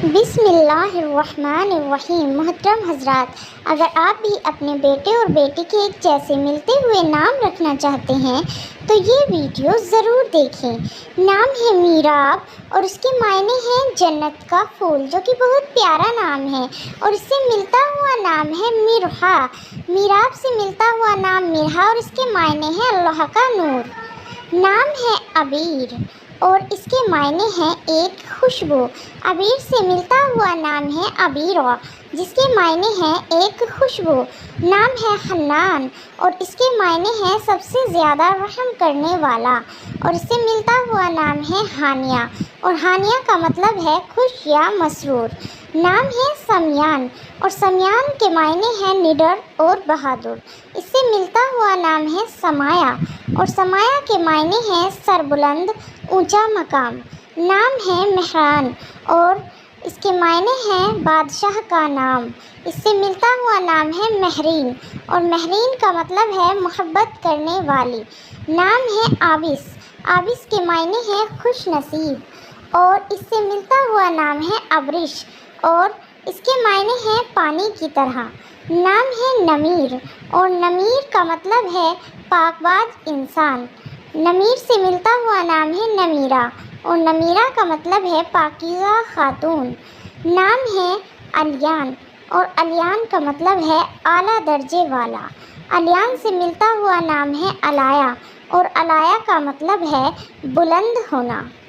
بسم اللہ الرحمن الرحیم۔ محترم حضرات، اگر آپ بھی اپنے بیٹے اور بیٹی کے ایک جیسے ملتے ہوئے نام رکھنا چاہتے ہیں تو یہ ویڈیو ضرور دیکھیں۔ نام ہے میراب اور اس کے معنی ہیں جنت کا پھول، جو کہ بہت پیارا نام ہے، اور اس سے ملتا ہوا نام ہے مرحا۔ میراب سے ملتا ہوا نام مرحا اور اس کے معنی ہیں اللہ کا نور۔ نام ہے عبیر اور اس کے معنی ہیں ایک خوشبو۔ عبیر سے ملتا ہوا نام ہے عبیرہ، جس کے معنی ہیں ایک خوشبو۔ نام ہے حنان اور اس کے معنی ہیں سب سے زیادہ رحم کرنے والا، اور اس سے ملتا ہوا نام ہے ہانیہ، اور ہانیہ کا مطلب ہے خوش یا مسرور۔ نام ہے سمیان اور سمیان کے معنی ہیں نڈر اور بہادر۔ اس سے ملتا ہوا نام ہے سمایا اور سمایا کے معنی ہیں سربلند، اونچا مقام۔ نام ہے مہران اور اس کے معنی ہیں بادشاہ کا نام۔ اس سے ملتا ہوا نام ہے مہرین اور مہرین کا مطلب ہے محبت کرنے والی۔ نام ہے آبس، آبس کے معنی ہیں خوش نصیب، اور اس سے ملتا ہوا نام ہے ابرش اور اس کے معنی ہیں پانی کی طرح۔ نام ہے نمیر اور نمیر کا مطلب ہے پاک باز انسان۔ نمیر سے ملتا ہوا نام ہے نمیرہ اور نمیرہ کا مطلب ہے پاکیزہ خاتون۔ نام ہے الیان اور الیان کا مطلب ہے اعلیٰ درجے والا۔ الیان سے ملتا ہوا نام ہے الایا اور الایا کا مطلب ہے بلند ہونا۔